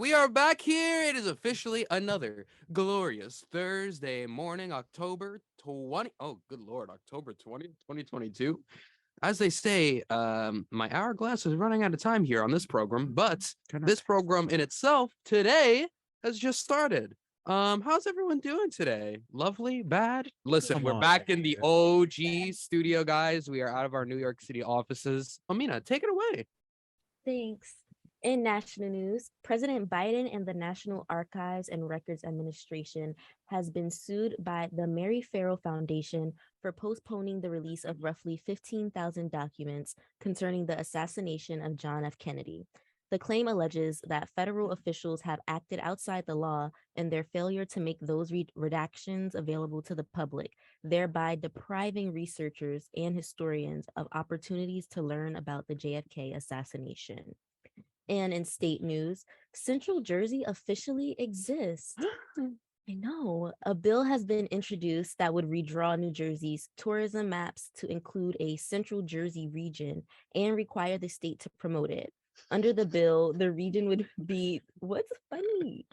we are back here. It is officially another glorious Thursday morning, October 20. Oh, good Lord, October 20th, 2022. As they say, my hourglass is running out of time here on this program, but this program in itself today has just started. How's everyone doing today? Lovely, bad? Listen, we're back in the OG studio, guys. We are out of our New York City offices. Amina, take it away. Thanks. In national news, President Biden and the National Archives and Records Administration has been sued by the Mary Farrell Foundation for postponing the release of roughly 15,000 documents concerning the assassination of John F. Kennedy. The claim alleges that federal officials have acted outside the law in their failure to make those redactions available to the public, thereby depriving researchers and historians of opportunities to learn about the JFK assassination. And in state news, Central Jersey officially exists. I know. A bill has been introduced that would redraw New Jersey's tourism maps to include a Central Jersey region and require the state to promote it. Under the bill, the region would be what's funny?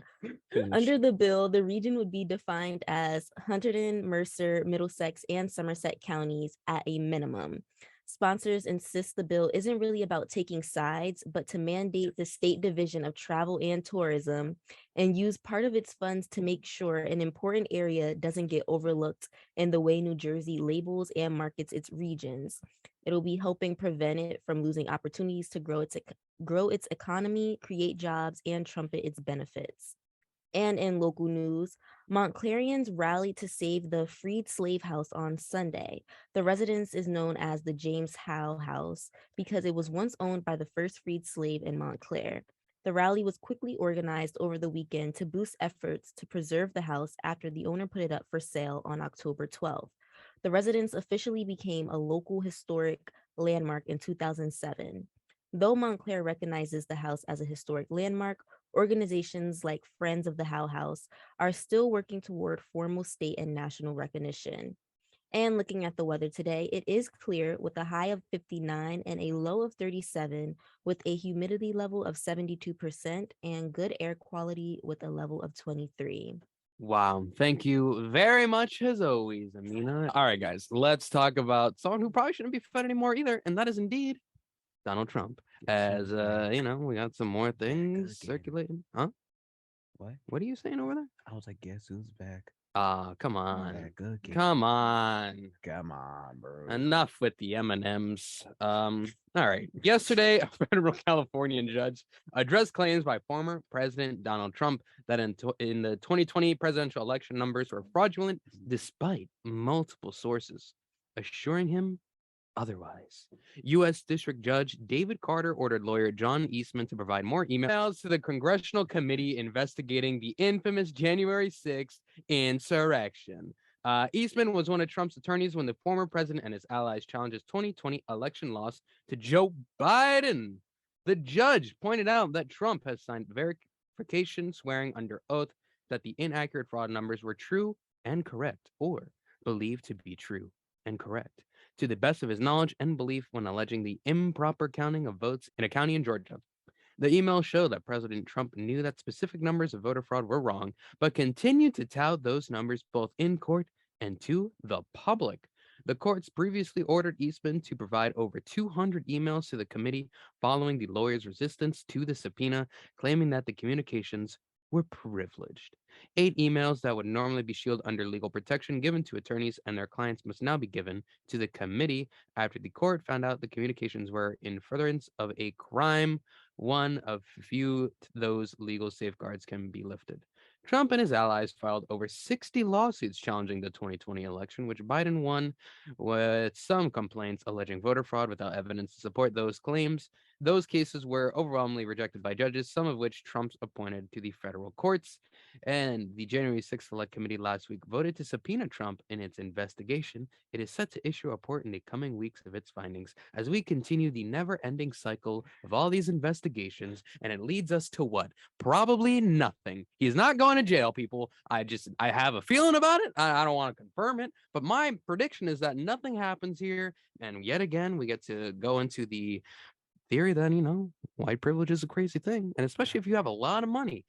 Under the bill, the region would be defined as Hunterdon, Mercer, Middlesex, and Somerset counties at a minimum. Sponsors insist the bill isn't really about taking sides, but to mandate the State Division of Travel and Tourism and use part of its funds to make sure an important area doesn't get overlooked in the way New Jersey labels and markets its regions. It'll be helping prevent it from losing opportunities to grow its economy, create jobs, and trumpet its benefits. And in local news, Montclairians rallied to save the freed slave house on Sunday. The residence is known as the James Howe House because it was once owned by the first freed slave in Montclair. The rally was quickly organized over the weekend to boost efforts to preserve the house after the owner put it up for sale on October 12th. The residence officially became a local historic landmark in 2007. Though Montclair recognizes the house as a historic landmark, organizations like Friends of the Howe House are still working toward formal state and national recognition. And looking at the weather today, it is clear with a high of 59 and a low of 37, with a humidity level of 72% and good air quality with a level of 23. Wow. Thank you very much, as always, Amina. All right, guys, let's talk about someone who probably shouldn't be fed anymore either, and that is indeed Donald Trump. As we got some more things circulating. Huh? What? What are you saying over there? I was like, guess who's back? Come on. Back again. Come on. Come on, bro. Enough with the M&Ms. All right. Yesterday, a federal Californian judge addressed claims by former President Donald Trump that in the 2020 presidential election numbers were fraudulent despite multiple sources assuring him otherwise. U.S. District Judge David Carter ordered lawyer John Eastman to provide more emails to the Congressional Committee investigating the infamous January 6th insurrection. Eastman was one of Trump's attorneys when the former president and his allies challenged his 2020 election loss to Joe Biden. The judge pointed out that Trump has signed verification swearing under oath that the inaccurate fraud numbers were true and correct, or believed to be true and correct, to the best of his knowledge and belief when alleging the improper counting of votes in a county in Georgia. The emails show that President Trump knew that specific numbers of voter fraud were wrong, but continued to tout those numbers both in court and to the public. The courts previously ordered Eastman to provide over 200 emails to the committee following the lawyer's resistance to the subpoena, claiming that the communications were privileged. 8 emails that would normally be shielded under legal protection given to attorneys and their clients must now be given to the committee after the court found out the communications were in furtherance of a crime. One of few those legal safeguards can be lifted. Trump and his allies filed over 60 lawsuits challenging the 2020 election, which Biden won, with some complaints alleging voter fraud without evidence to support those claims. Those cases were overwhelmingly rejected by judges, some of which Trump appointed to the federal courts. And the January 6th Select Committee last week voted to subpoena Trump in its investigation. It is set to issue a report in the coming weeks of its findings as we continue the never-ending cycle of all these investigations. And it leads us to what? Probably nothing. He's not going to jail, people. I have a feeling about it. I don't want to confirm it, but my prediction is that nothing happens here. And yet again, we get to go into the theory, then, white privilege is a crazy thing. And especially if you have a lot of money.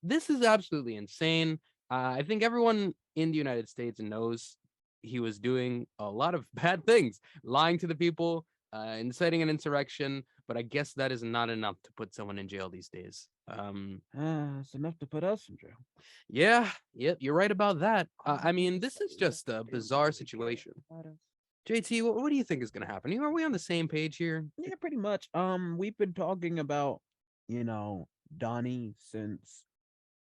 This is absolutely insane. I think everyone in the United States knows he was doing a lot of bad things, lying to the people, inciting an insurrection. But I guess that is not enough to put someone in jail these days. It's enough to put us in jail. Yeah, yep, you're right about that. I mean, this is just a bizarre situation. JT, what do you think is going to happen? Are we on the same page here? Yeah, pretty much. We've been talking about, Donnie since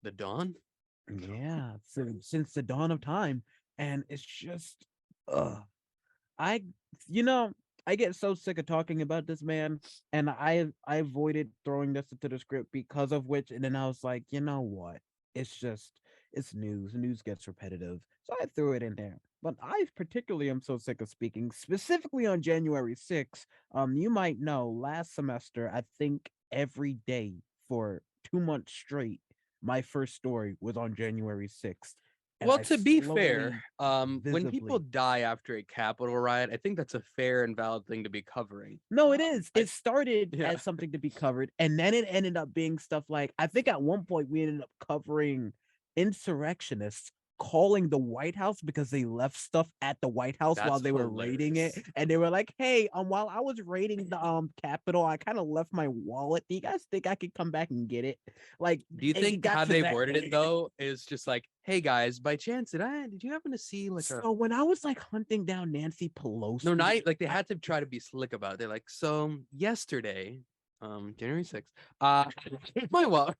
The dawn? yeah, since the dawn of time, and it's just, I, you know, I get so sick of talking about this man, and I avoided throwing this into the script because of which, and then I was like, you know what? It's news. News gets repetitive, so I threw it in there. But I particularly am so sick of speaking specifically on January 6th. You might know last semester, I think every day for 2 months straight, my first story was on January 6th. And Well, I to be fair, slowly, when people visibly. die after a Capitol riot, I think that's a fair and valid thing to be covering. No, it is. I- It started Yeah. as something to be covered, and then it ended up being stuff like I think at one point we ended up covering insurrectionists calling the White House because they left stuff at the White House while That's they were raiding it, hilarious. and they were like, "Hey, while I was raiding the Capitol, I kind of left my wallet. Do you guys think I could come back and get it?" Like, Do you it think got how to they that- worded it though is just like, "Hey guys, by chance did you happen to see like a So when I was like hunting down Nancy Pelosi, no night like they had to try to be slick about it. They're like, so yesterday, January 6th, my wallet."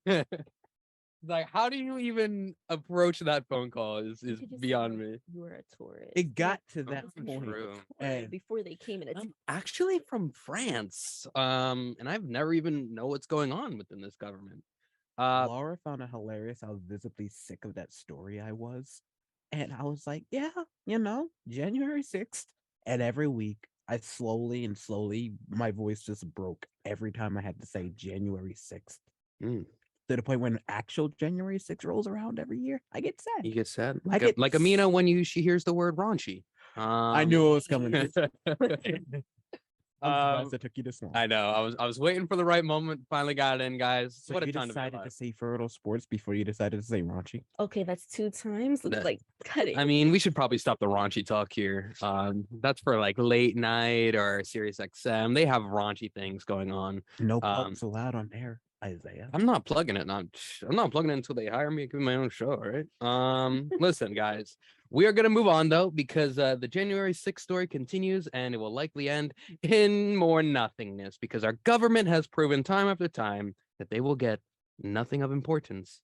Like, how do you even approach that phone call is You could just say, beyond like, me. You were a tourist. it got to Oh, that point. true. And Before they came in. I'm actually from France, and I've never even know what's going on within this government. Laura found it hilarious how visibly sick of that story I was. And I was like, yeah, January 6th. And every week, I slowly, my voice just broke every time I had to say January 6th. Mm. To the point when actual January 6th rolls around every year, I get sad. You get sad, I get like Amina when she hears the word raunchy. I knew it was coming. I'm surprised Um, it took you this long. I know. I was waiting for the right moment. Finally got it in, guys. So What a you time to be decided to alive. say fertile sports before you decided to say raunchy. Okay, that's 2 times. That- Like, cut it. I mean, we should probably stop the raunchy talk here. That's for like late night or Sirius XM. They have raunchy things going on. No plugs allowed on there, Isaiah. I'm not plugging it. I'm not plugging it until they hire me to give me my own show. All right. Listen, guys, we are gonna move on though because the January 6th story continues and it will likely end in more nothingness because our government has proven time after time that they will get nothing of importance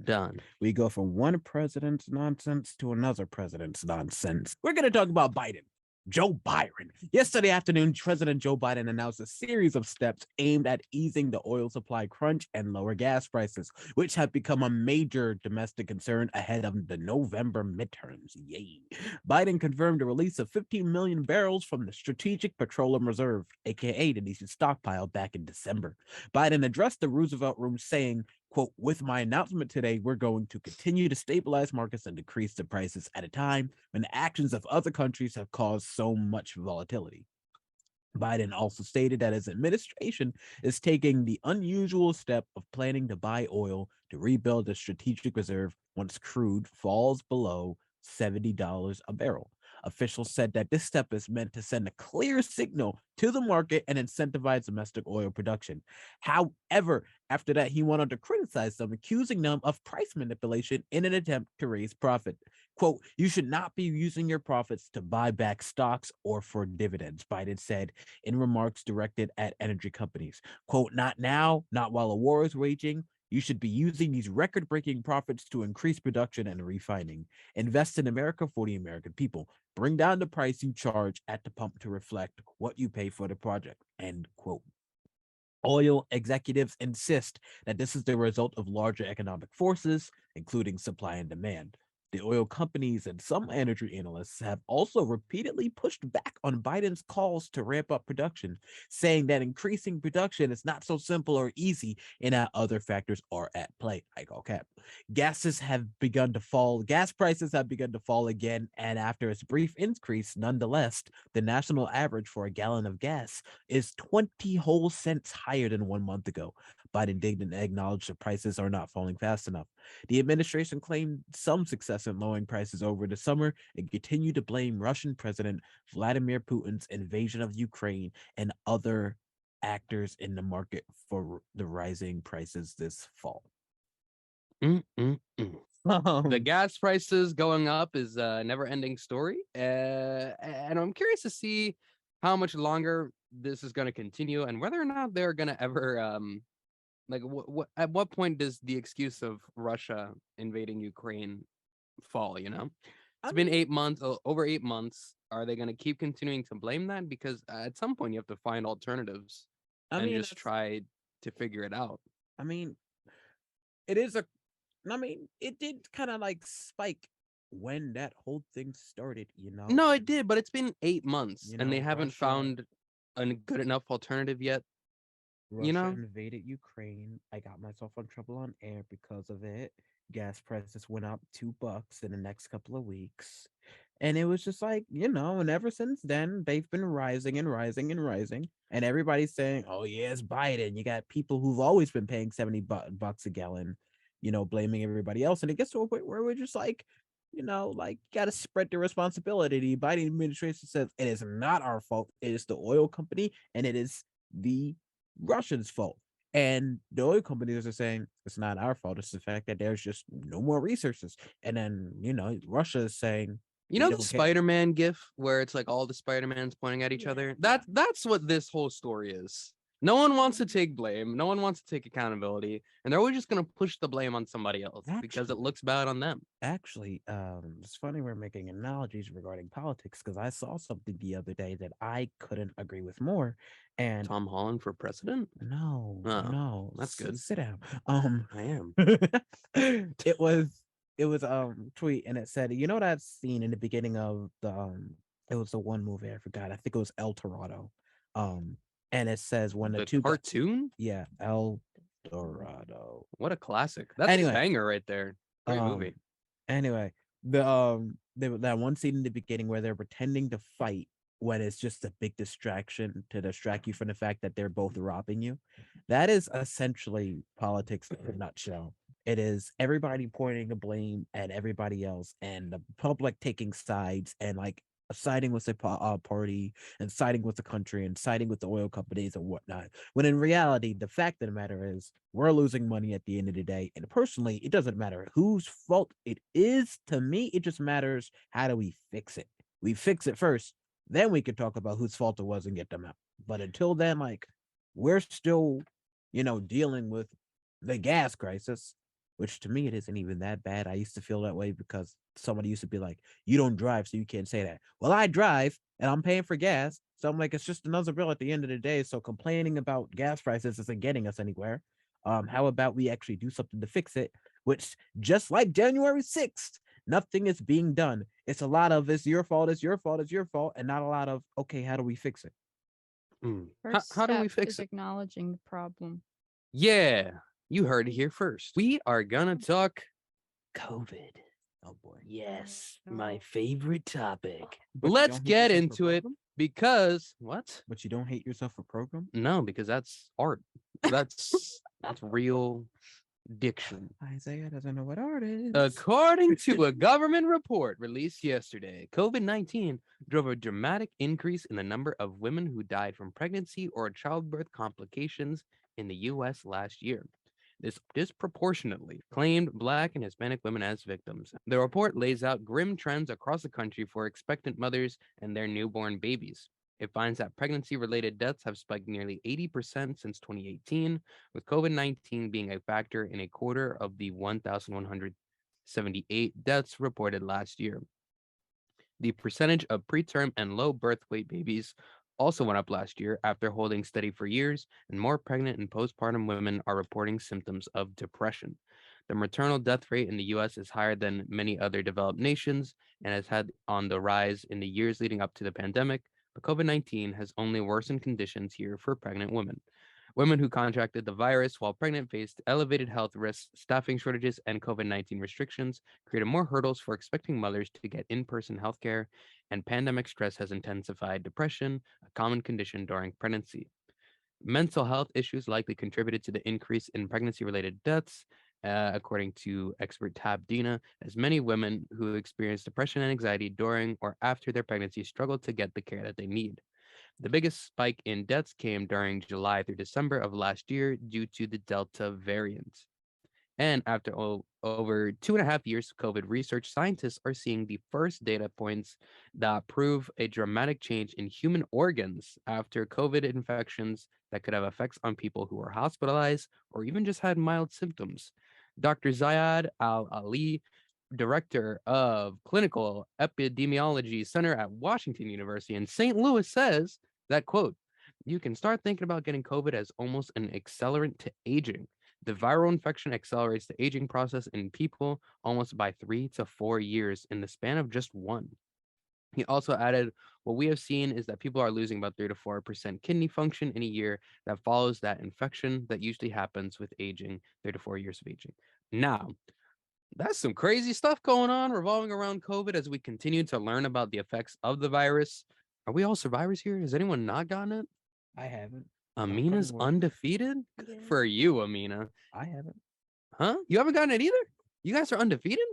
done. We go from one president's nonsense to another president's nonsense. We're going to talk about Biden. Joe Biden. Yesterday afternoon, President Joe Biden announced a series of steps aimed at easing the oil supply crunch and lower gas prices, which have become a major domestic concern ahead of the November midterms. Yay. Biden confirmed the release of 15 million barrels from the Strategic Petroleum Reserve, aka the nation's stockpile, back in December. Biden addressed the Roosevelt Room saying, quote, with my announcement today, we're going to continue to stabilize markets and decrease the prices at a time when the actions of other countries have caused so much volatility. Biden also stated that his administration is taking the unusual step of planning to buy oil to rebuild the strategic reserve once crude falls below $70 a barrel. Officials said that this step is meant to send a clear signal to the market and incentivize domestic oil production. However, after that, he went on to criticize them, accusing them of price manipulation in an attempt to raise profit. Quote, you should not be using your profits to buy back stocks or for dividends, Biden said in remarks directed at energy companies. Quote, not now, not while a war is raging. You should be using these record-breaking profits to increase production and refining. Invest in America for the American people. Bring down the price you charge at the pump to reflect what you pay for the project. End quote. Oil executives insist that this is the result of larger economic forces, including supply and demand. The oil companies and some energy analysts have also repeatedly pushed back on Biden's calls to ramp up production, saying that increasing production is not so simple or easy and that other factors are at play. Like, okay, gas prices have begun to fall again, and after its brief increase, nonetheless, the national average for a gallon of gas is 20 whole cents higher than 1 month ago. Biden didn't acknowledge the prices are not falling fast enough. The administration claimed some success in lowering prices over the summer and continued to blame Russian President Vladimir Putin's invasion of Ukraine and other actors in the market for the rising prices this fall. The gas prices going up is a never-ending story, and I'm curious to see how much longer this is going to continue and whether or not they're going to ever like at what point does the excuse of Russia invading Ukraine fall, you know? It's been 8 months, over 8 months. Are they going to keep continuing to blame that? Because at some point you have to find alternatives and just try to figure it out. I mean, it did kind of like spike when that whole thing started, you know? No, it did, but it's been 8 months You and they know, haven't Russia- found a good enough alternative yet. Russia invaded Ukraine. I got myself in trouble on air because of it. Gas prices went up $2 in the next couple of weeks. And it was just like, and ever since then, they've been rising and rising and rising. And everybody's saying, oh, yeah, it's Biden. You got people who've always been paying 70 bucks a gallon, blaming everybody else. And it gets to a point where we're just like, like, you got to spread the responsibility. The Biden administration says it is not our fault. It is the oil company and it is the Russians' fault. And the oil companies are saying it's not our fault. It's the fact that there's just no more resources. And then, Russia is saying, the Spider-Man gif where it's like all the Spider-Mans pointing at each other? That's what this whole story is. No one wants to take blame. No one wants to take accountability. And they're always just going to push the blame on somebody else because it looks bad on them. Actually, it's funny we're making analogies regarding politics because I saw something the other day that I couldn't agree with more. And Tom Holland for president? No, that's good. Sit down. I am. It was tweet and it said, what I've seen in the beginning of the it was the one movie I forgot. I think it was El Dorado. And it says when the two cartoon? El Dorado. What a classic. That's a banger right there. Great movie. Anyway, that one scene in the beginning where they're pretending to fight when it's just a big distraction to distract you from the fact that they're both robbing you. That is essentially politics in a nutshell. It is everybody pointing the blame at everybody else and the public taking sides and like siding with the party and siding with the country and siding with the oil companies and whatnot. When in reality, the fact of the matter is we're losing money at the end of the day. And personally, it doesn't matter whose fault it is. To me, it just matters how do we fix it. We fix it first. Then we could talk about whose fault it was and get them out. But until then, like, we're still, dealing with the gas crisis, which to me, it isn't even that bad. I used to feel that way because somebody used to be like, you don't drive, so you can't say that. Well, I drive and I'm paying for gas. So I'm like, it's just another bill at the end of the day. So complaining about gas prices isn't getting us anywhere. How about we actually do something to fix it? Which, just like January 6th, nothing is being done. It's a lot of it's your fault, and not a lot of, okay, how do we fix it? How do we fix it? Acknowledging the problem. Yeah, you heard it here first. We are gonna talk COVID. Oh boy. Yes, my favorite topic. Let's get into it because what? But you don't hate yourself for program? No, because that's art. That's real diction. Isaiah doesn't know what art is. According to a government report released yesterday, COVID-19 drove a dramatic increase in the number of women who died from pregnancy or childbirth complications in the U.S. last year. This disproportionately claimed Black and Hispanic women as victims. The report lays out grim trends across the country for expectant mothers and their newborn babies. It finds that pregnancy-related deaths have spiked nearly 80% since 2018, with COVID-19 being a factor in a quarter of the 1,178 deaths reported last year. The percentage of preterm and low birth weight babies also went up last year after holding steady for years, and more pregnant and postpartum women are reporting symptoms of depression. The maternal death rate in the U.S. is higher than many other developed nations and has had on the rise in the years leading up to the pandemic, but COVID-19 has only worsened conditions here for pregnant women. Women who contracted the virus while pregnant faced elevated health risks, staffing shortages, and COVID-19 restrictions created more hurdles for expecting mothers to get in-person healthcare, and pandemic stress has intensified depression, a common condition during pregnancy. Mental health issues likely contributed to the increase in pregnancy-related deaths, according to expert Tab Dina, as many women who experience depression and anxiety during or after their pregnancy struggle to get the care that they need. The biggest spike in deaths came during July through December of last year due to the Delta variant. And after over 2.5 years of COVID research, scientists are seeing the first data points that prove a dramatic change in human organs after COVID infections that could have effects on people who were hospitalized or even just had mild symptoms. Dr. Zayed Ali, director of Clinical Epidemiology Center at Washington University in St. Louis, says that, quote, you can start thinking about getting COVID as almost an accelerant to aging. The viral infection accelerates the aging process in people almost by 3 to 4 years in the span of just one. He also added, what we have seen is that people are losing about 3 to 4% kidney function in a year that follows that infection that usually happens with aging, 3 to 4 years of aging. Now, that's some crazy stuff going on revolving around COVID as we continue to learn about the effects of the virus. Are we all survivors here? Has anyone not gotten it? I haven't. Amina's undefeated? Good Yeah. for you, Amina. I haven't. Huh? You haven't gotten it either? You guys are undefeated?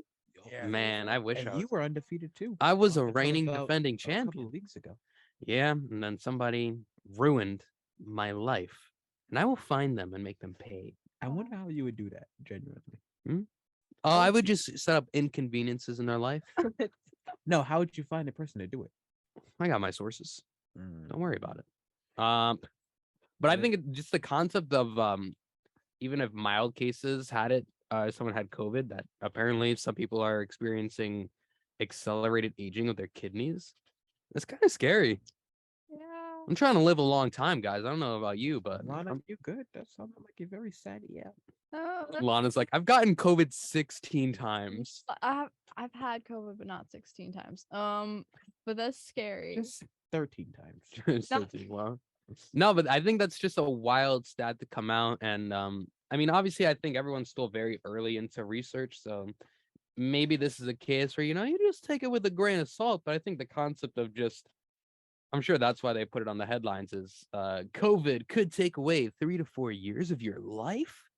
Yeah. Man, I wish And I you was. were undefeated too. I was a Up until reigning about defending a couple champion. of weeks ago. Yeah, and then somebody ruined my life. And I will find them and make them pay. I wonder how you would do that, genuinely. Oh, How I would would you- just set up inconveniences in their life. No, how would you find a person to do it? I got my sources. Mm. Don't worry about it. But I think just the concept of even if mild cases had it, someone had COVID, that apparently some people are experiencing accelerated aging of their kidneys. It's kind of scary. Yeah. I'm trying to live a long time, guys. I don't know about you, but Lana, you good? That sounded like you're very sad. Yeah. Lana's like, I've gotten COVID 16 times. I've had COVID, but not 16 times. But that's scary. Just 13 times. 13, wow. No, but I think that's just a wild stat to come out. And I mean, obviously, I think everyone's still very early into research. So maybe this is a case where, you just take it with a grain of salt. But I think the concept of just, I'm sure that's why they put it on the headlines is COVID could take away 3 to 4 years of your life.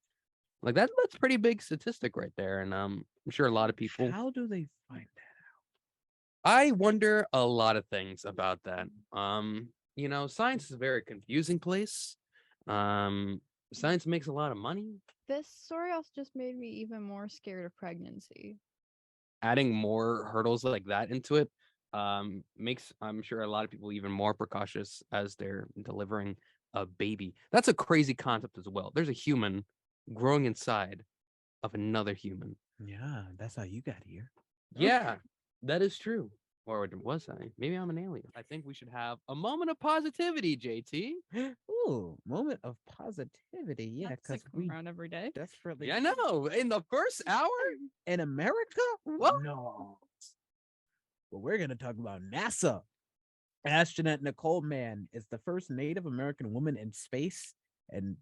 Like that's pretty big statistic right there. And I'm sure a lot of people. How do they find that? I wonder a lot of things about that. Science is a very confusing place. Science makes a lot of money. This story also just made me even more scared of pregnancy. Adding more hurdles like that into it makes, I'm sure, a lot of people even more precautious as they're delivering a baby. That's a crazy concept as well. There's a human growing inside of another human. Yeah, that's how you got here. Yeah, that is true. Or was I? Maybe I'm an alien. I think we should have a moment of positivity, JT. Ooh, moment of positivity. Yeah, That's because like we around every day. desperately. Yeah, I know. In the first hour? In America? What? No. Well, we're going to talk about NASA. Astronaut Nicole Mann is the first Native American woman in space and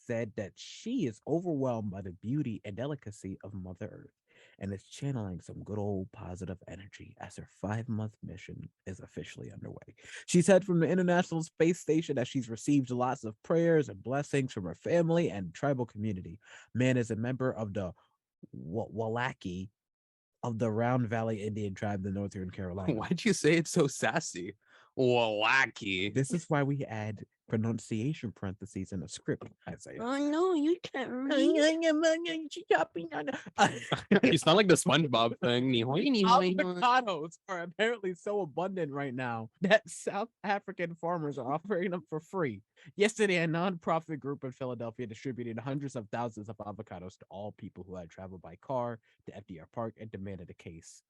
said that she is overwhelmed by the beauty and delicacy of Mother Earth and is channeling some good old positive energy as her 5-month mission is officially underway. She said from the International Space Station that she's received lots of prayers and blessings from her family and tribal community. Mann is a member of the Walaki of the Round Valley Indian tribe in Northern Carolina. Why'd you say it so sassy? Wacky. This is why we add pronunciation parentheses in the script, Isaiah. Oh no, you can't read. You sound like the SpongeBob thing. Avocados are apparently so abundant right now that South African farmers are offering them for free. Yesterday, a nonprofit group in Philadelphia distributed hundreds of thousands of avocados to all people who had traveled by car to FDR Park and demanded a case.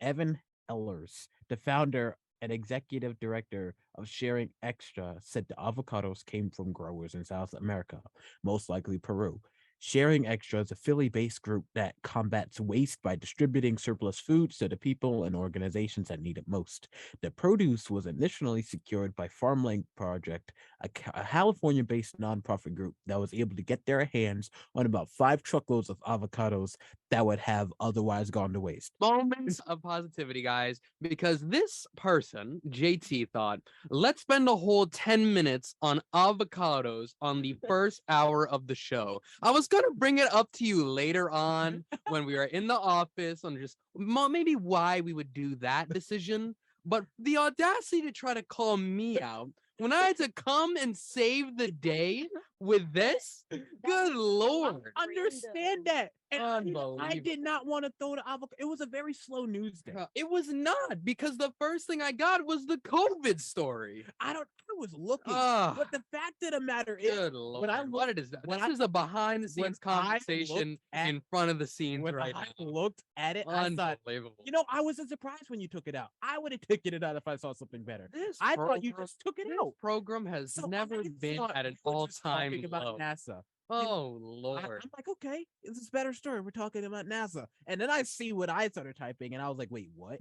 Evan Ellers, the founder and executive director of Sharing Extra, said the avocados came from growers in South America, most likely Peru. Sharing Extra is a Philly-based group that combats waste by distributing surplus foods to the people and organizations that need it most. The produce was initially secured by FarmLink Project, a California-based nonprofit group that was able to get their hands on about 5 truckloads of avocados that would have otherwise gone to waste. Moments of positivity, guys, because this person, JT, thought, let's spend a whole 10 minutes on avocados on the first hour of the show. I was going to bring it up to you later on when we were in the office on just maybe why we would do that decision, but the audacity to try to call me out when I had to come and save the day with this, good Lord. Understand that. And I Unbelievable. did not want to throw the avocado. It was a very slow news day. It was not, because the first thing I got was the COVID story. I was looking, Ah, but the fact of the matter is, good Lord. I What looked- it is, when this I- is a behind the when scenes I conversation looked at- in front of the scenes when right I now. looked at it, I thought, Unbelievable. I wasn't surprised when you took it out. I would have taken it out if I saw something better. This I thought you program- just took it this out. program has So never I been thought at an we were just all-time talking about low. NASA. Oh I'm Lord. like, okay, this is a better story. We're talking about NASA. And then I see what I started typing, and I was like, wait, what?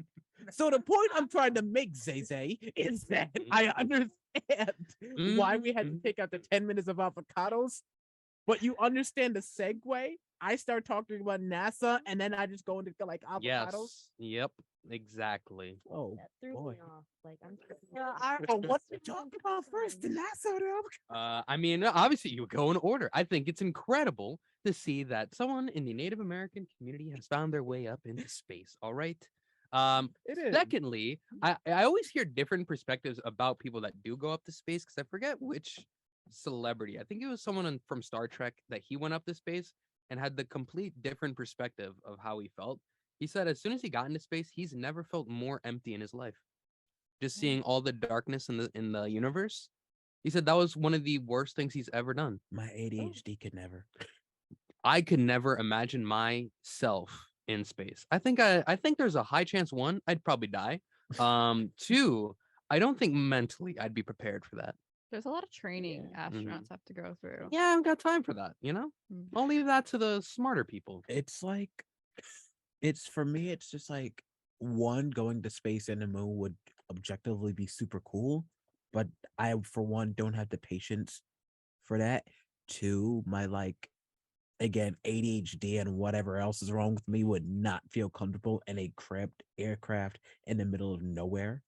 So the point I'm trying to make, Zay, is that I understand why we had to take out the 10 minutes of avocados, but you understand the segue. I start talking about NASA, and then I just go into like avocados. Yes. Yep. Exactly. Oh, That threw boy. me off. Like I'm I don't know what to talk about first, the NASA or the avocado. I mean, obviously you would go in order. I think it's incredible to see that someone in the Native American community has found their way up into space. All right. It is. Secondly, I always hear different perspectives about people that do go up to space, because I forget which celebrity. I think it was someone from Star Trek that he went up to space and had the complete different perspective of how he felt. He said as soon as he got into space, he's never felt more empty in his life. Just seeing all the darkness in the universe. He said that was one of the worst things he's ever done. My ADHD could never. I could never imagine myself in space. I think there's a high chance, one, I'd probably die. Two, I don't think mentally I'd be prepared for that. There's a lot of training Yeah. astronauts have to go through. Yeah, I haven't got time for that, you know? Mm. I'll leave that to the smarter people. It's like, it's for me, it's just like, one, going to space and the moon would objectively be super cool, but I, for one, don't have the patience for that. Two, my again, ADHD and whatever else is wrong with me would not feel comfortable in a cramped aircraft in the middle of nowhere.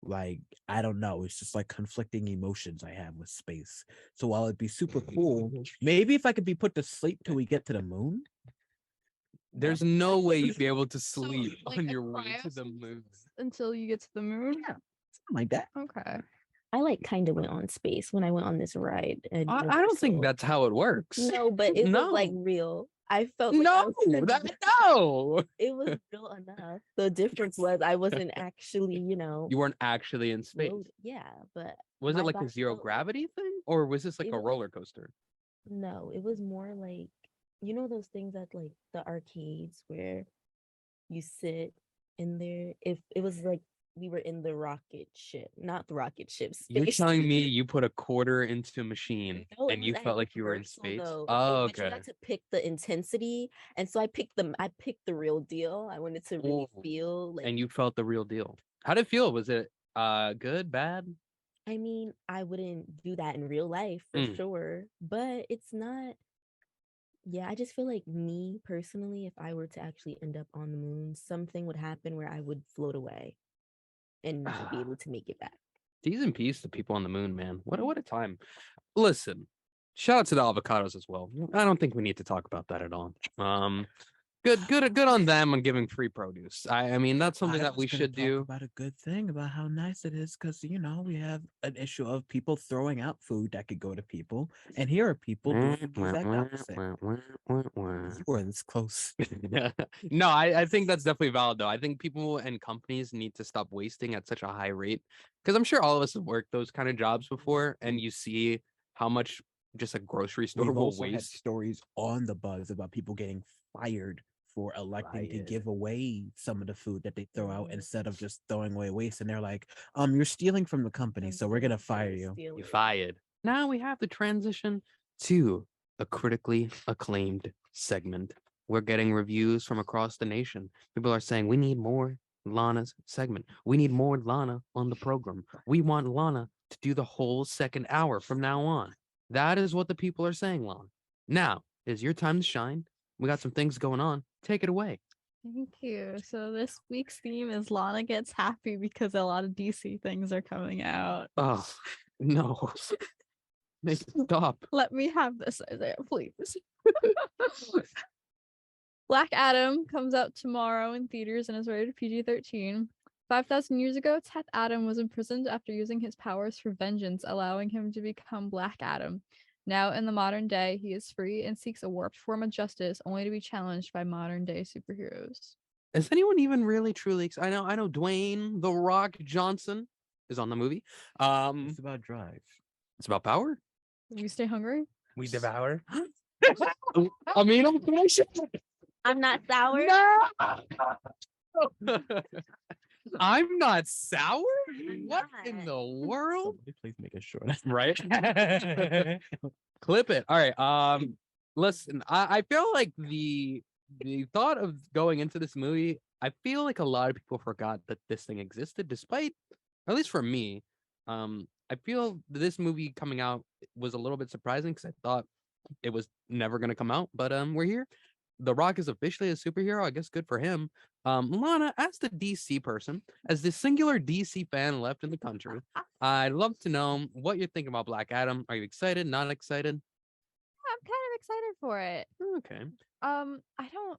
Like, I don't know. It's just like conflicting emotions I have with space. So while it'd be super cool, maybe if I could be put to sleep till we get to the moon. There's no way you'd be able to So, sleep like, on a your way to the cryo moon. until you get to the moon. Yeah, something like that. Okay. I like kind of went on space when I went on this ride. at I don't think Universal. that's how it works. No, but it was like No. real. I felt like I No, was no. it was real enough. The difference was I wasn't actually, You weren't actually in space. float- yeah, but Was my it like a body zero felt like- gravity thing, or was this like It a was- roller coaster? no, it was more like those things at like the arcades where you sit in there. If it was like we were in the rocket ship, not the rocket ship. You're Space telling me you put a quarter into a machine No, it and you was at felt like you were in Universal, space? though, Oh, but you okay. got to pick the intensity, and so I picked the real deal. I wanted to really Ooh. feel like. And you felt the real deal. How did it feel? Was it good, bad? I mean, I wouldn't do that in real life for Mm. sure, but it's not. Yeah, I just feel like me personally, if I were to actually end up on the moon, something would happen where I would float away and not be able to make it back. Peace and peace to people on the moon, man. What a time. Listen, shout out to the avocados as well. I don't think we need to talk about that at all. Good on them on giving free produce. I mean, that's something I that was we gonna should talk do. about a good thing about how nice it is, because we have an issue of people throwing out food that could go to people, and here are people doing the exact opposite. You were this close. No, I think that's definitely valid though. I think people and companies need to stop wasting at such a high rate, because I'm sure all of us have worked those kind of jobs before, and you see how much just a grocery store We've will also had waste. stories on the buzz about people getting fired for electing to give away some of the food that they throw out Mhm. instead of just throwing away waste. And they're like, you're stealing from the company, so we're gonna fire you. You fired. Now we have to transition to a critically acclaimed segment. We're getting reviews from across the nation. People are saying we need more Lana's segment. We need more Lana on the program. We want Lana to do the whole second hour from now on. That is what the people are saying, Lana. Now is your time to shine. We got some things going on. Take it away. Thank you. So this week's theme is Lana gets happy because a lot of DC things are coming out. Oh, no. Make it stop. Let me have this, Isaiah, please. Black Adam comes out tomorrow in theaters and is rated PG-13. 5,000 years ago, Teth Adam was imprisoned after using his powers for vengeance, allowing him to become Black Adam. Now, in the modern day, he is free and seeks a warped form of justice, only to be challenged by modern-day superheroes. Is anyone even really truly I know Dwayne The Rock Johnson is on the movie. It's about drive. It's about power. You stay hungry? We devour. Amina, I'm not sour. no. I'm not sour. I'm What in not. the world? Somebody please make it short. Right. Clip it. All right. Listen, I feel like the thought of going into this movie, I feel like a lot of people forgot that this thing existed, despite, at least for me, I feel this movie coming out was a little bit surprising because I thought it was never going to come out, but we're here. The Rock is officially a superhero. I guess good for him. Lana, as the DC person, as the singular DC fan left in the country, I'd love to know what you're thinking about Black Adam. Are you excited? Not excited? I'm kind of excited for it. Okay. I don't.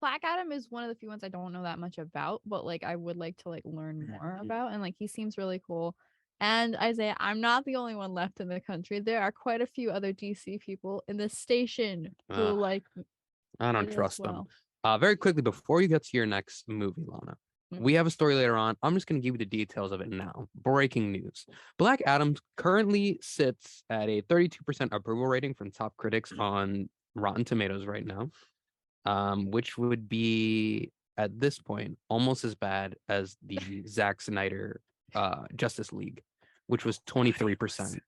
Black Adam is one of the few ones I don't know that much about, but like I would like to like learn more about, and like he seems really cool. And Isaiah, I'm not the only one left in the country. There are quite a few other DC people in this station who Ugh. like. I don't it as trust well. them. Very quickly, before you get to your next movie, Lana, we have a story later on. I'm just going to give you the details of it now. Breaking news. Black Adam currently sits at a 32% approval rating from top critics on Rotten Tomatoes right now, which would be, at this point, almost as bad as the Zack Snyder Justice League, which was 23%.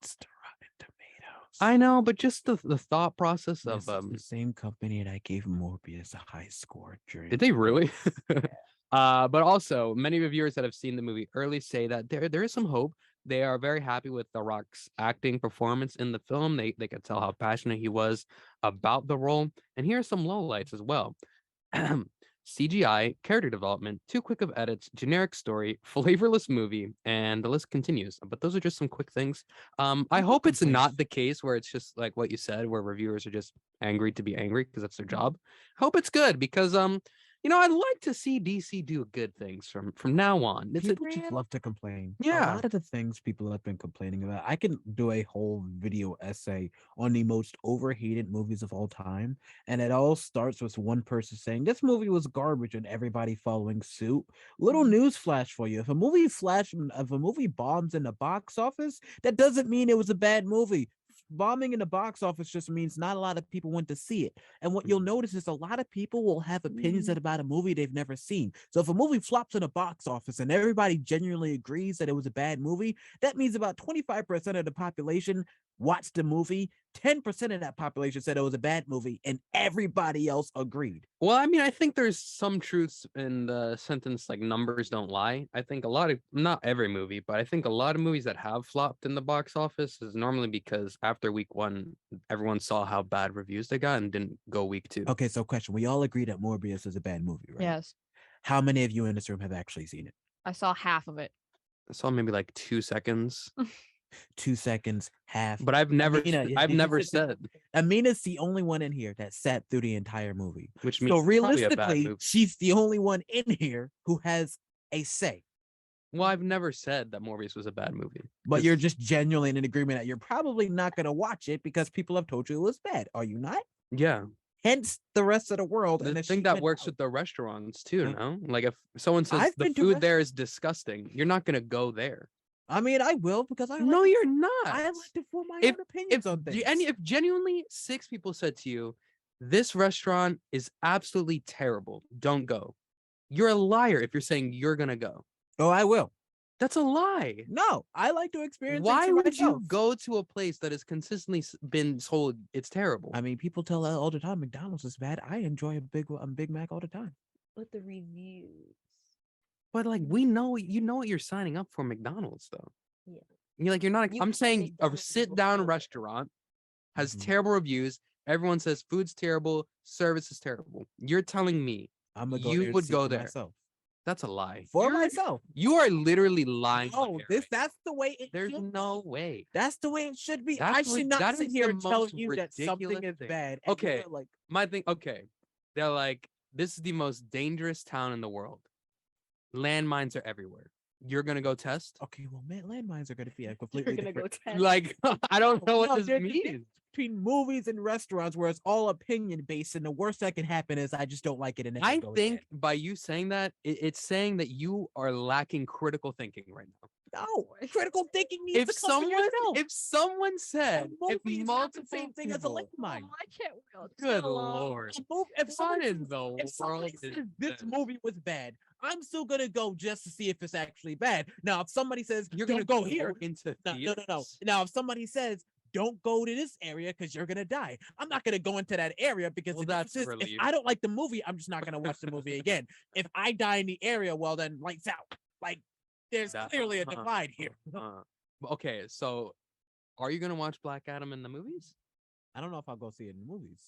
I know, but just the thought process This of is the same company that gave Morbius a high score during. Did they really? But also, many reviewers that have seen the movie early say that there is some hope. They are very happy with The Rock's acting performance in the film. They could tell how passionate he was about the role. And here are some lowlights as well. CGI, character development, too quick of edits, generic story, flavorless movie, and the list continues. But those are just some quick things. I hope it's not the case where it's just like what you said, where reviewers are just angry to be angry because that's their job. Hope it's good because I'd like to see DC do good things from now on. People just love to complain. Yeah. A lot of the things people have been complaining about. I can do a whole video essay on the most overhated movies of all time. And it all starts with one person saying this movie was garbage and everybody following suit. Little news flash for you. If a movie bombs in the box office, that doesn't mean it was a bad movie. Bombing in the box office just means not a lot of people went to see it. And what you'll notice is a lot of people will have opinions about a movie they've never seen. So if a movie flops in the box office and everybody genuinely agrees that it was a bad movie, that means about 25% of the population watched the movie, 10% of that population said it was a bad movie, and everybody else agreed. Well, I mean, I think there's some truths in the sentence like numbers don't lie. I think not every movie, but I think a lot of movies that have flopped in the box office is normally because after week one, everyone saw how bad reviews they got and didn't go week two. Okay, so question. We all agree that Morbius is a bad movie, right? Yes, How many of you in this room have actually seen it? I saw half of it. I saw maybe like 2 seconds, 2 seconds, half. but I've never Amina, said, Amina's the only one in here that sat through the entire movie. which means So it's probably a bad realistically, movie. she's the only one in here who has a say. Well, I've never said that Morbius was a bad movie. But 'Cause- you're just genuinely in agreement that you're probably not going to watch it because people have told you it was bad. Are you not? yeah. Hence the rest of the world. I And think that works with the restaurants too, Yeah. no? Like if someone says I've the been to food there is disgusting, you're not gonna go there. I mean, I will because No, you're not. I like to form my If- own opinions on things. If genuinely 6 people said to you, this restaurant is absolutely terrible, don't go. You're a liar if you're saying you're gonna go. Oh, I will. That's a lie. No, I like to experience things Why for would myself. you go to a place that has consistently been told it's terrible? I mean, people tell all the time McDonald's is bad. I enjoy a Big Mac all the time. With the reviews. But like we know, you know what you're signing up for McDonald's though. Yeah. You're not. You I'm had saying a McDonald's sit down before. restaurant has Mhm. terrible reviews. Everyone says food's terrible, service is terrible. You're telling me I'm gonna go you there to would see go for there. myself. That's a lie. For You're- myself. You are literally lying. No, on air this right now. that's the way it There's should no way. That's the way it should be. That's I what- should not that sit is here the and tell most you that something ridiculous is thing. bad. Okay. You're like, My thing, okay. They're like, this is the most dangerous town in the world. Landmines are everywhere. You're gonna go test? okay, well, man, landmines are gonna be a You're completely gonna go different. test. Like, I don't know what No, this there's a means. difference between movies and restaurants where it's all opinion based, and the worst that can happen is I just don't like it. And then I go think by you saying that, it's saying that you are lacking critical thinking right now. no, critical thinking needs If to come from yourself. someone said, A if movie is not the multiple same thing as a people, landmine. I can't wheel. good lord, If what somebody in says- the if somebody world says is this this? movie was bad, I'm still gonna go just to see if it's actually bad. Now, if somebody says You're don't gonna go here, into no. theaters? Now, if somebody says don't go to this area because you're gonna die, I'm not gonna go into that area because Well, the that's difference is, if relief. I don't like the movie, I'm just not gonna watch the movie again. If I die in the area, well then lights out. Like there's That- clearly a divide here. Okay, so are you gonna watch Black Adam in the movies? I don't know if I'll go see it in the movies,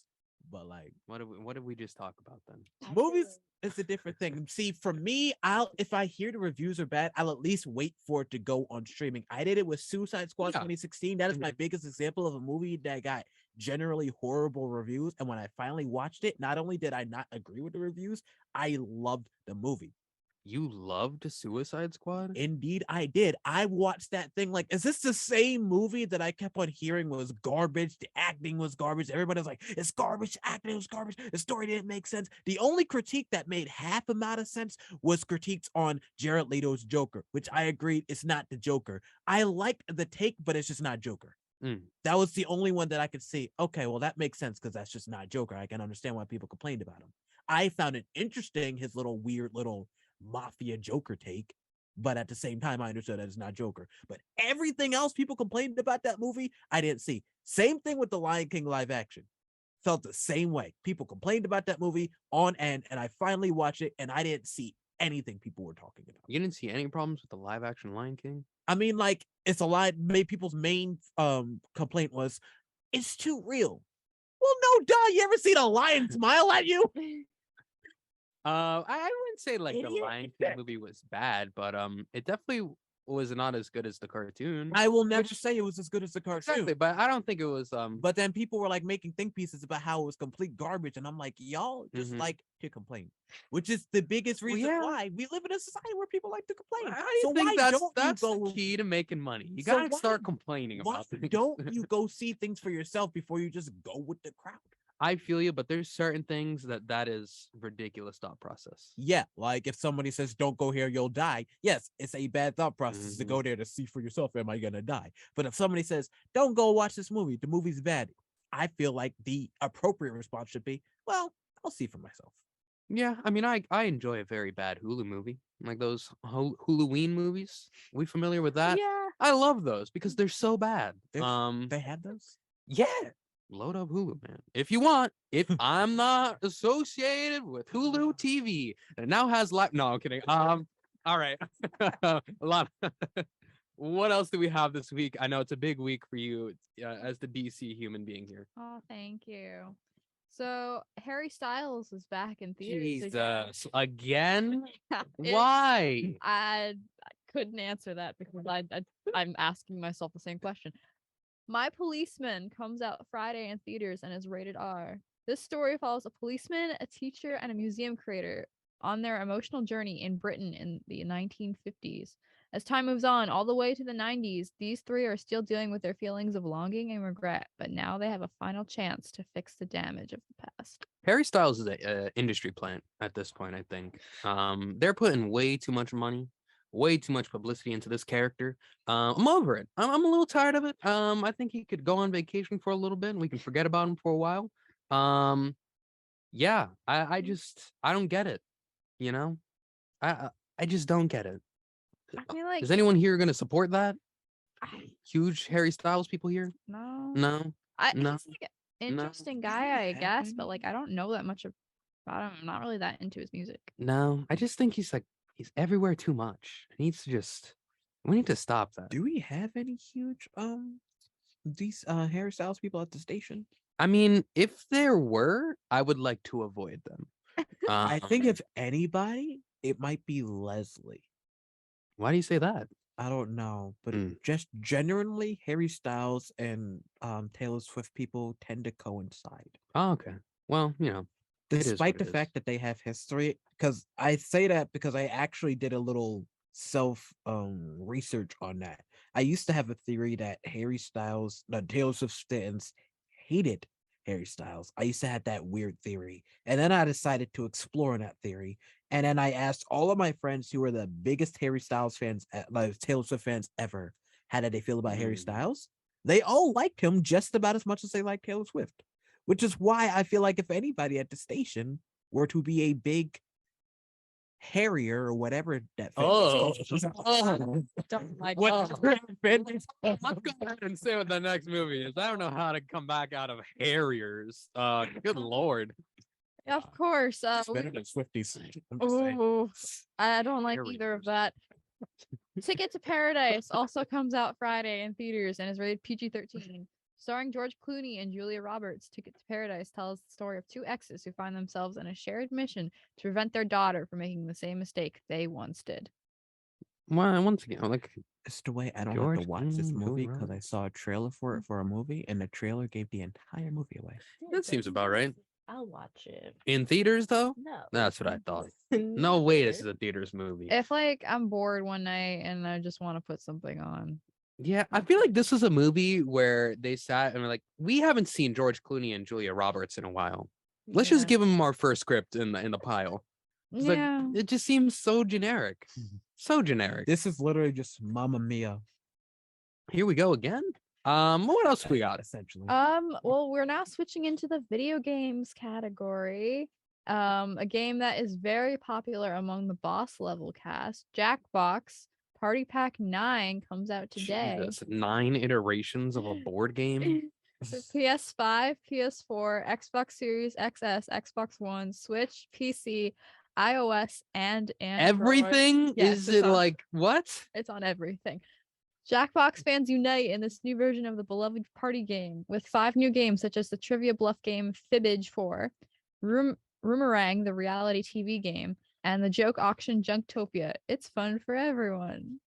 but like What did we just talk about then? movies is a different thing. See, for me, if I hear the reviews are bad, I'll at least wait for it to go on streaming. I did it with Suicide Squad Yeah. 2016. That is my biggest example of a movie that got generally horrible reviews. And when I finally watched it, not only did I not agree with the reviews, I loved the movie. You loved Suicide Squad? Indeed, I did. I watched that thing like, is this the same movie that I kept on hearing was garbage? The acting was garbage. Everybody was like, it's garbage. Acting was garbage. The story didn't make sense. The only critique that made half amount of sense was critiques on Jared Leto's Joker, which I agreed it's not the Joker. I liked the take, but it's just not Joker. That was the only one that I could see. Okay, well, that makes sense because that's just not Joker. I can understand why people complained about him. I found it interesting, his little weird little mafia Joker take, but at the same time I understood that it's not Joker. But everything else people complained about that movie I didn't see. Same thing with the Lion King live action. Felt the same way. People complained about that movie on end, and I finally watched it and I didn't see anything people were talking about. You didn't see any problems with the live action Lion King? I mean, like, it's a lot. Maybe people's main complaint was it's too real. Well, no, duh. You ever seen a lion smile at you? I wouldn't say like the Idiot. Lion King movie was bad, but it definitely was not as good as the cartoon. I will never say it was as good as the cartoon. Exactly, but I don't think it was But then people were like making think pieces about how it was complete garbage, and I'm like, y'all just Mhm. like to complain, which is the biggest Well, reason yeah. why we live in a society where people like to complain. I So think why that's don't that's you the go? key to making money. You So gotta why- start complaining Why about things. don't you go see things for yourself before you just go with the crowd? I feel you, but there's certain things that is ridiculous thought process. Yeah, like if somebody says don't go here, you'll die. Yes, it's a bad thought process to Mhm. go there to see for yourself. Am I gonna die? But if somebody says don't go watch this movie, the movie's bad, I feel like the appropriate response should be, well, I'll see for myself. Yeah, I mean, I enjoy a very bad Hulu movie, like those Huluween movies. We familiar with that? Yeah. I love those because they're so bad. They have those. Yeah, load up Hulu, man, if you want. If I'm not associated with Hulu TV, and it now has live. No, I'm kidding. All right, a lot. What else do we have this week? I know it's a big week for you as the DC human being here. Oh, thank you. So Harry Styles is back in theaters again. Jesus, again? It- Why? I couldn't answer that because I'm asking myself the same question. My Policeman comes out Friday in theaters and is rated R. This story follows a policeman, a teacher, and a museum creator on their emotional journey in Britain in the 1950s. As time moves on, all the way to the 90s, these three are still dealing with their feelings of longing and regret, but now they have a final chance to fix the damage of the past. Harry Styles is a industry plant at this point, I think. They're putting way too much money, way too much publicity into this character. I'm over it. I'm a little tired of it. I think he could go on vacation for a little bit and we can forget about him for a while. Yeah, I don't get it, you know? I just don't get it. I mean, like, Is anyone here going to support that? I- Huge Harry Styles people here? no. No. No. He's like an interesting guy, I guess, but like I don't know that much about him. I'm not really that into his music. No. I just think he's everywhere too much. We need to stop that. Do we have any huge these Harry Styles people at the station? I mean, if there were, I would like to avoid them. I think if anybody, it might be Leslie. Why do you say that? I don't know, but Mm. just genuinely, Harry Styles and Taylor Swift people tend to coincide. Oh, okay. Well, is Despite what the it fact that they have history, because I say that because I actually did a little self research on that. I used to have a theory that Taylor Swift fans hated Harry Styles. I used to have that weird theory, and then I decided to explore that theory. And then I asked all of my friends who were the biggest Harry Styles fans, like Taylor Swift fans ever, how did they feel about Harry Styles? They all liked him just about as much as they liked Taylor Swift, which is why I feel like if anybody at the station were to be a big Harrier or whatever that. Don't like Let's go ahead and say what the next movie is. I don't know how to come back out of Harriers. Good lord. Yeah, of course. It's better than Swifties. I'm just saying. Oh, I don't like Harriers. either of that. Ticket to Paradise also comes out Friday in theaters and is rated PG-13. Starring George Clooney and Julia Roberts, Ticket to Paradise tells the story of two exes who find themselves in a shared mission to prevent their daughter from making the same mistake they once did. Well, once again, It's the way I don't George have to watch this Clooney, movie Julia because I saw a trailer for it for a movie, and the trailer gave the entire movie away. that seems about right. I'll watch it. In theaters, though? No. That's what I thought. No way this is a theaters movie. If like I'm bored one night and I just want to put something on. Yeah, I feel like this is a movie where they sat and were like, we haven't seen George Clooney and Julia Roberts in a while. Let's just give them our first script in the pile. It's like, Yeah. it just seems so generic. So generic. This is literally just Mamma Mia, Here we go again. What else we got? essentially. Well, we're now switching into the video games category. A game that is very popular among the boss level cast, Jackbox Party Pack 9 comes out today. Jesus, 9 iterations of a board game. So PS5, PS4, Xbox Series XS, Xbox One, Switch, PC, iOS, and Android. Everything? Yes, Is it's it on- like what? It's on everything. Jackbox fans unite in this new version of the beloved party game with 5 new games such as the Trivia Bluff game Fibbage 4, Roomerang, the reality TV game, and the joke auction Junktopia. It's fun for everyone.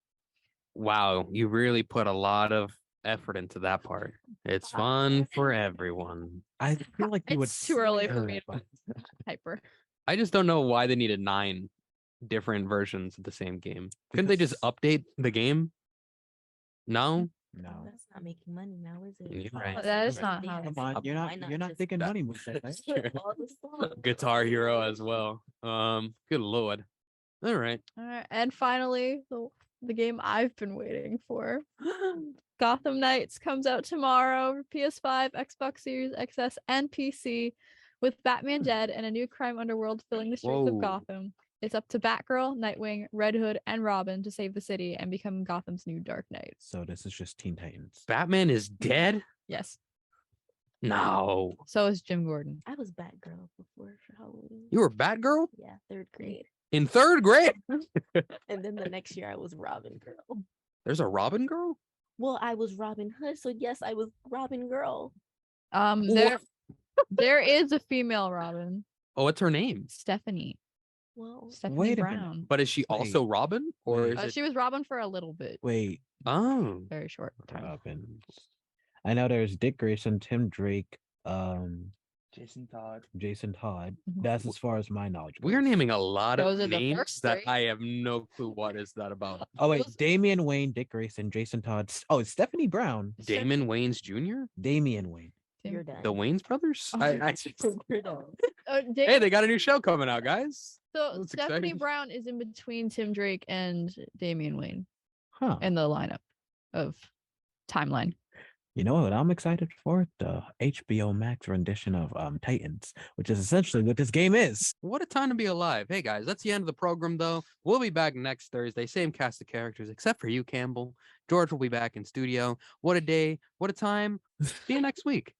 Wow, you really put a lot of effort into that part. It's fun for everyone. I feel like you would. It's too early for say me that, to hyper. I just don't know why they needed 9 different versions of the same game. Couldn't they just Because- update the game? No? No. That's not making money now, is it? You're right. That is not how Come it's- on, you're Why not just thinking that- money moves. Right? all the songs? Guitar Hero as well. Good lord. All right. All right, and finally, the game I've been waiting for. Gotham Knights comes out tomorrow for PS5, Xbox Series XS, and PC, with Batman dead and a new crime underworld filling the streets Whoa. of Gotham. It's up to Batgirl, Nightwing, Red Hood, and Robin to save the city and become Gotham's new Dark Knight. So this is just Teen Titans. Batman is dead? Yes, No. so is Jim Gordon. I was Batgirl before for Halloween. You were Batgirl? Yeah, 3rd grade. In 3rd grade? And then the next year I was Robin Girl. There's a Robin girl? Well, I was Robin Hood, so yes, I was Robin Girl. There is a female Robin, Oh, what's her name? Stephanie Well, Wait a minute. Brown. But is she also Robin? Or Wait. is it... She was Robin for a little bit, Wait, Oh. very short time. Robin. I know there's Dick Grayson, Tim Drake, Jason Todd. Jason Todd. Mhm. That's as far as my knowledge. We're goes. naming a lot of Those are the names first that 3. I have no clue what is that about. Oh wait, Damian Wayne, Dick Grayson, Jason Todd. Oh, it's Stephanie Brown. Damon Wayans Jr.? Damian Wayne. you're done. The Wayans brothers? You're done. Hey, they got a new show coming out, guys. So That's Stephanie exciting. Brown is in between Tim Drake and Damian Wayne Huh. in the lineup of timeline. You know what I'm excited for? The HBO Max rendition of Titans, which is essentially what this game is. What a time to be alive. Hey guys, that's the end of the program though. We'll be back next Thursday. Same cast of characters, except for you, Campbell. George will be back in studio. What a day, what a time. See you next week.